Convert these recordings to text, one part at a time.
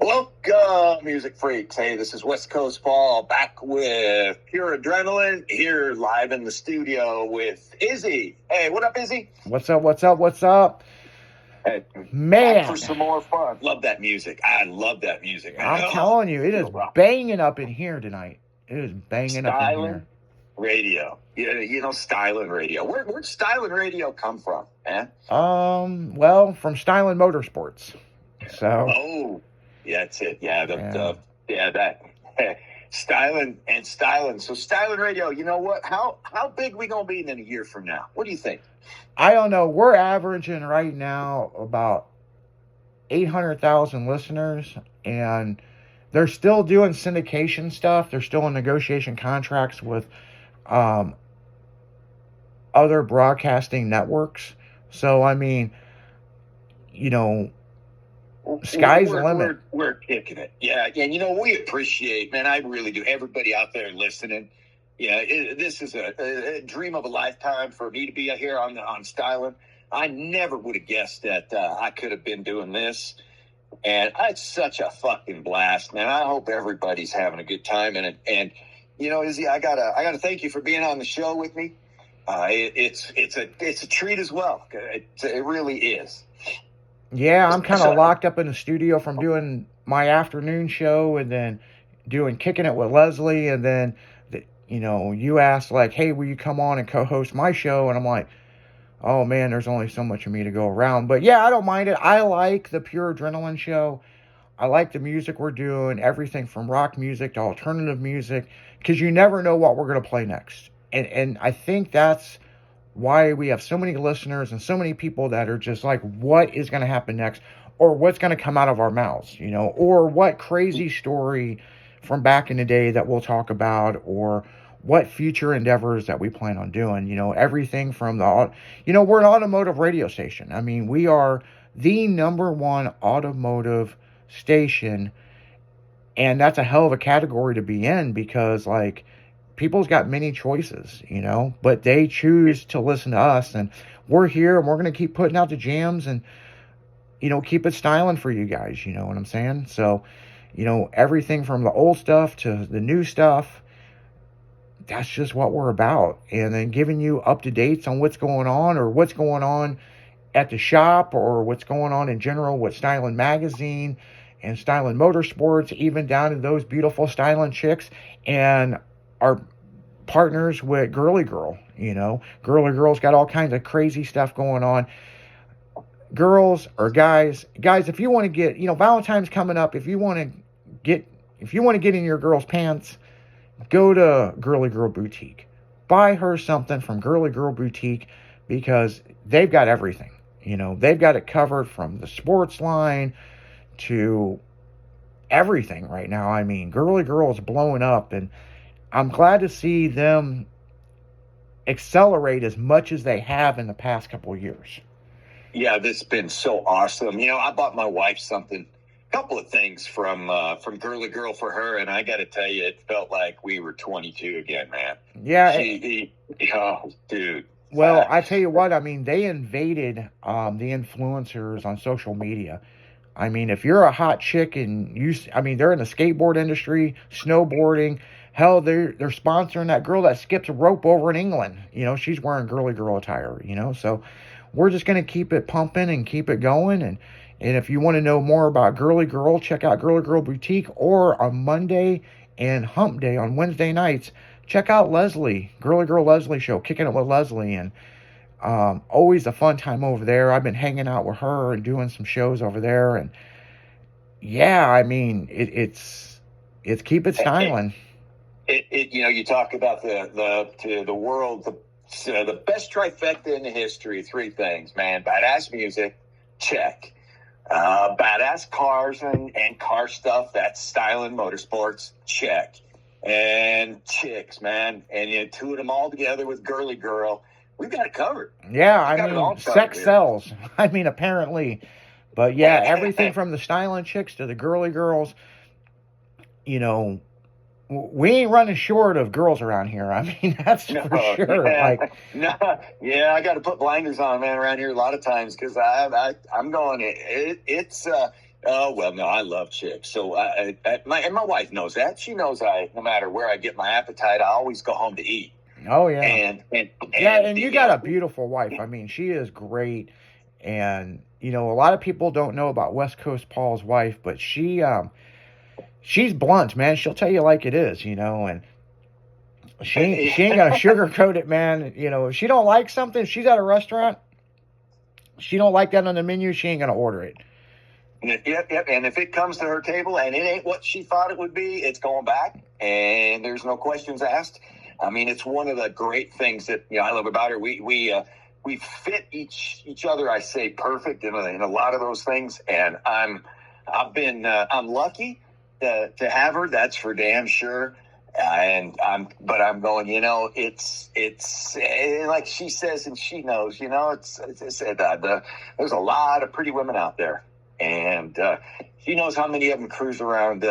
Welcome, music freaks. Hey, this is West Coast Paul back with Pure Adrenaline here live in the studio with Izzy. Hey, what up, Izzy? What's up? Hey, man, back for some more fun. Love that music. I love that music. I'm telling you, it is banging up in here tonight. It is banging up in here. Radio. Styling Radio. Where'd Styling Radio come from, man? Well, from Styling Motorsports. So. Oh, yeah, that's it. Yeah, that. Styling. So Styling Radio, you know what? How big we gonna be in a year from now? What do you think? I don't know. We're averaging right now about 800,000 listeners, and they're still doing syndication stuff. They're still in negotiation contracts with other broadcasting networks. So, I mean, sky's the limit. We're kicking it. Yeah, and we appreciate, man, I really do, everybody out there listening. Yeah, this is a dream of a lifetime for me to be here on Styling. I never would have guessed that I could have been doing this. And it's such a fucking blast, man. I hope everybody's having a good time. And Izzy, I gotta thank you for being on the show with me. It's a treat as well. It really is. Yeah, I'm kind of locked up in the studio from doing my afternoon show and then doing Kicking It with Leslie. And then, you asked like, hey, will you come on and co-host my show? And I'm like, oh man, there's only so much of me to go around. But yeah, I don't mind it. I like the Pure Adrenaline show. I like the music we're doing, everything from rock music to alternative music, because you never know what we're going to play next. And I think that's why we have so many listeners and so many people that are just like, what is going to happen next? Or what's going to come out of our mouths, or what crazy story from back in the day that we'll talk about, or what future endeavors that we plan on doing, everything from we're an automotive radio station. I mean, we are the number one automotive station, and that's a hell of a category to be in because, like, people's got many choices, but they choose to listen to us, and we're here, and we're going to keep putting out the jams and, keep it styling for you guys, you know what I'm saying? So, everything from the old stuff to the new stuff, that's just what we're about. And then giving you up-to-dates on what's going on or what's going on at the shop or what's going on in general with Styling Magazine and Styling Motorsports, even down to those beautiful styling chicks and our partners with Girly Girl. Girly Girl's got all kinds of crazy stuff going on. Girls or guys, if you want to get, Valentine's coming up, if you want to get in your girl's pants, go to Girly Girl Boutique. Buy her something from Girly Girl Boutique because they've got everything. They've got it covered from the sports line to everything right now. I mean, Girly Girl is blowing up, and I'm glad to see them accelerate as much as they have in the past couple of years. Yeah, this has been so awesome. I bought my wife something. Couple of things from Girly Girl for her, and I got to tell you, it felt like we were 22 again, man. Yeah. Oh, dude. Well, I tell you what, I mean, they invaded the influencers on social media. I mean, if you're a hot chick and they're in the skateboard industry, snowboarding, hell, they're sponsoring that girl that skips a rope over in England. She's wearing Girly Girl attire, so we're just going to keep it pumping and keep it going. And if you want to know more about Girly Girl, check out Girly Girl Boutique, or on Monday and Hump Day on Wednesday nights, check out Leslie, Girly Girl Leslie Show, Kicking It with Leslie. And always a fun time over there. I've been hanging out with her and doing some shows over there. And yeah, I mean, it's keep it styling. You talk about the world, the best trifecta in the history, three things, man. Badass music, check. Badass cars and car stuff, that's Styling Motorsports, check. And chicks, man, and you two them all together with Girly Girl, we've got it covered. Yeah, I mean, sex sells. I mean, apparently. But yeah, everything from the styling chicks to the Girly Girls, we ain't running short of girls around here. I mean, that's for sure. Yeah, I got to put blinders on, man, around here a lot of times because I'm going. It's Oh well, no, I love chicks. So my wife knows that. She knows no matter where I get my appetite, I always go home to eat. Oh yeah. Yeah, and you You got know, a beautiful wife. I mean, she is great. And a lot of people don't know about West Coast Paul's wife, but she's blunt, man. She'll tell you like it is, and she ain't gonna sugarcoat it, man. If she don't like something, if she's at a restaurant, she don't like that on the menu, she ain't gonna order it. Yep. And if it comes to her table and it ain't what she thought it would be, it's going back, and there's no questions asked. I mean, it's one of the great things that I love about her. We fit each other. I say perfect in a lot of those things, and I'm lucky to have her. That's for damn sure. But I'm going. It's like she says, and she knows. There's a lot of pretty women out there, and she knows how many of them cruise around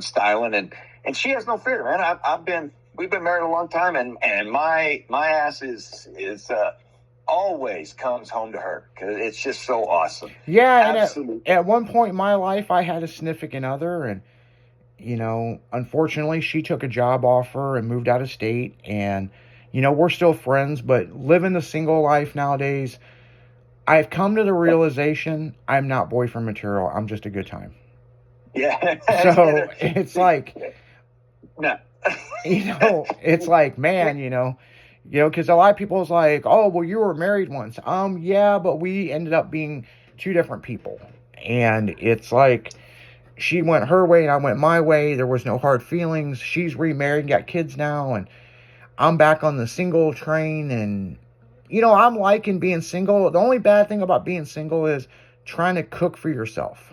styling, and she has no fear, man. We've been married a long time, and my ass is always comes home to her because it's just so awesome. Yeah, and at one point in my life, I had a significant other, and unfortunately, she took a job offer and moved out of state, and we're still friends. But living the single life nowadays, I've come to the realization I'm not boyfriend material. I'm just a good time. Yeah. So it's like, no. It's like, man, because a lot of people is like, oh, well, you were married once. Yeah, but we ended up being two different people. And it's like, she went her way and I went my way. There was no hard feelings. She's remarried, got kids now, and I'm back on the single train. And, I'm liking being single. The only bad thing about being single is trying to cook for yourself.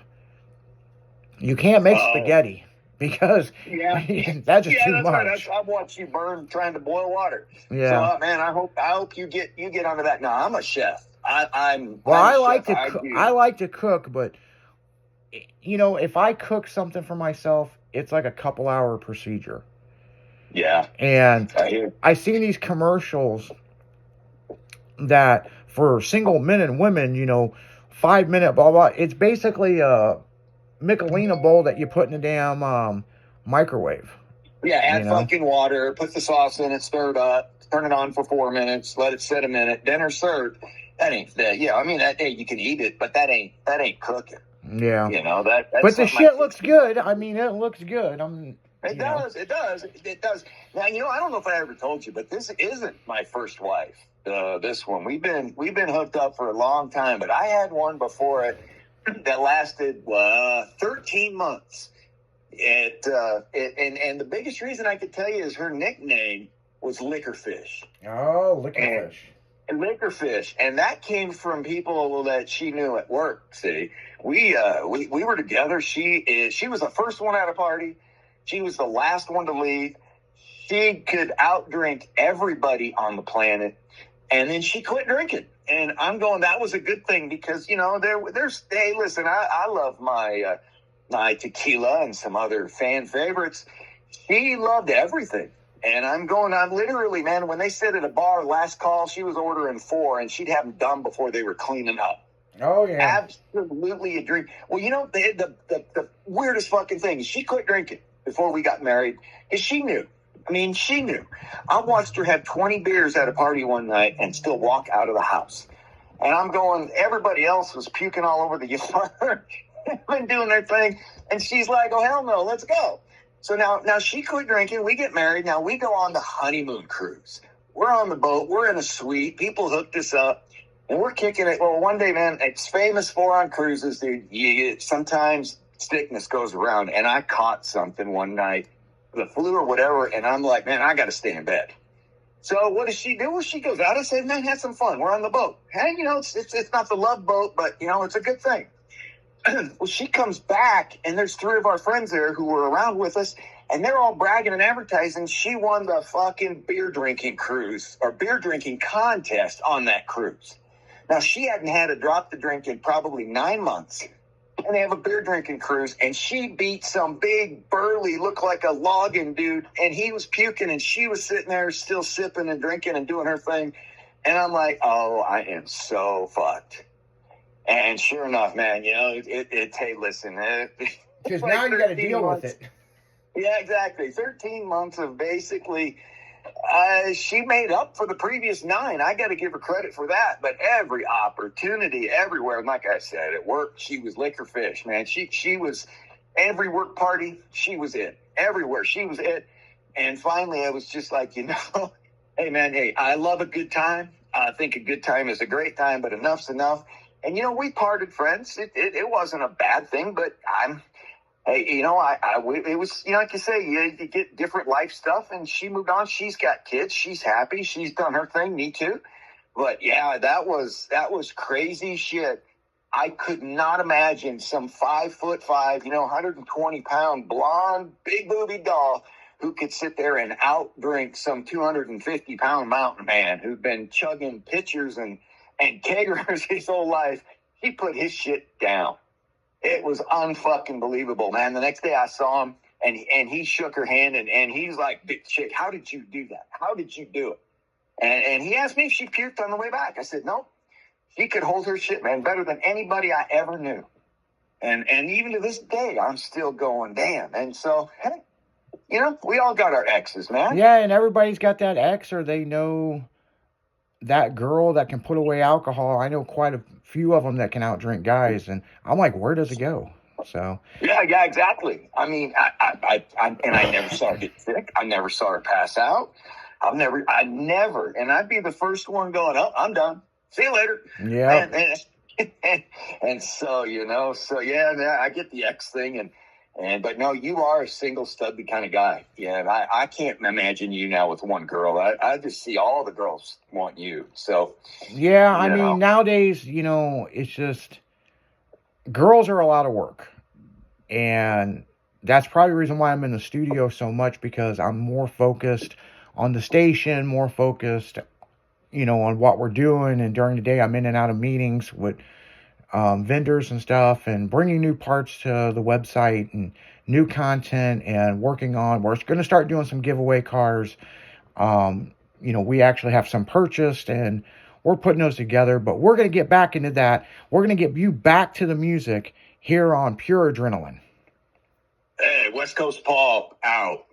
You can't make spaghetti. Because that's just too much. Right. I've watched you burn trying to boil water. Yeah. So man, I hope you get onto that. Now I'm a chef. I like to cook, but if I cook something for myself, it's like a couple hour procedure. Yeah. And I see these commercials that for single men and women, 5 minute blah blah. It's basically a Michelina bowl that you put in a damn microwave. Yeah, add fucking water, put the sauce in it, stir it up, turn it on for 4 minutes, let it sit a minute, dinner served. That ain't that. Yeah, I mean that day you can eat it, but that ain't cooking. Yeah, that's but the shit looks good. I mean, it looks good. It does. Now I don't know if I ever told you, but this isn't my first wife. This one we've been hooked up for a long time, but I had one before it that lasted 13 months. And the biggest reason I could tell you is her nickname was Lickerfish. Oh, Lickerfish. And Lickerfish, and that came from people that she knew at work. See, we were together. She was the first one at a party. She was the last one to leave. She could outdrink everybody on the planet, and then she quit drinking. And I'm going, that was a good thing because, hey, listen, I love my tequila and some other fan favorites. She loved everything. And I'm literally, man, when they sit at a bar, last call, she was ordering 4 and she'd have them done before they were cleaning up. Oh, yeah. Absolutely a dream. Well, the weirdest fucking thing is she quit drinking before we got married because she knew. I mean, she knew. I watched her have 20 beers at a party one night and still walk out of the house. And I'm going, everybody else was puking all over the yard and doing their thing. And she's like, oh, hell no, let's go. So now she quit drinking. We get married. Now we go on the honeymoon cruise. We're on the boat. We're in a suite. People hooked us up. And we're kicking it. Well, one day, man, it's famous for on cruises, dude. Sometimes sickness goes around. And I caught something one night, the flu or whatever, and I'm like, man, I got to stay in bed. So what does she do? Well, she goes out. I said, man, have some fun. We're on the boat. Hey, it's not the love boat, but, it's a good thing. Well, she comes back, and there's 3 of our friends there who were around with us, and they're all bragging and advertising. She won the fucking beer drinking cruise or beer drinking contest on that cruise. Now, she hadn't had a drop to drink in probably 9 months. And they have a beer drinking cruise, and she beat some big burly, look like a logging dude, and he was puking, and she was sitting there still sipping and drinking and doing her thing. And I'm like, oh, I am so fucked. And sure enough, man, hey, listen, Because like now you got to 13 deal with months. it. Yeah, exactly. 13 months of basically, she made up for the previous 9. I got to give her credit for that. But every opportunity, everywhere, like I said, at work, she was liquor fish, man. She was every work party, she was it. Everywhere, she was it. And finally, I was just like, hey, man, hey, I love a good time. I think a good time is a great time, but enough's enough. And, we parted friends. It wasn't a bad thing, but hey, it was, like you say, you get different life stuff, and she moved on. She's got kids. She's happy. She's done her thing. Me too. But yeah, that was crazy shit. I could not imagine some 5'5", 120-pound blonde, big booby doll who could sit there and outdrink some 250-pound mountain man who'd been chugging pitchers and keggers his whole life. He put his shit down. It was unfucking believable, man. The next day I saw him, and he shook her hand, and he's like, "Big chick, how did you do that? How did you do it?" And he asked me if she puked on the way back. I said, no. She could hold her shit, man, better than anybody I ever knew. And even to this day, I'm still going, damn. And so, hey, we all got our exes, man. Yeah, and everybody's got that ex, or they know that girl that can put away alcohol. I know quite a few of them that can outdrink guys, and I'm like, where does it go? So yeah, exactly. I mean, I never saw her get sick. I never saw her pass out. I never, and I'd be the first one going, oh, I'm done. See you later. Yeah. And so, yeah, I get the ex thing, but no, you are a single stubby kind of guy. Yeah, and I can't imagine you now with one girl. I just see all the girls want you. So yeah, I mean, nowadays, it's just girls are a lot of work, and that's probably the reason why I'm in the studio so much, because I'm more focused on the station, more focused, on what we're doing. And during the day, I'm in and out of meetings with vendors and stuff, and bringing new parts to the website and new content, and we're going to start doing some giveaway cars. We actually have some purchased, and we're putting those together, but we're going to get back into that. We're going to get you back to the music here on Pure Adrenaline. Hey, West Coast Paul out.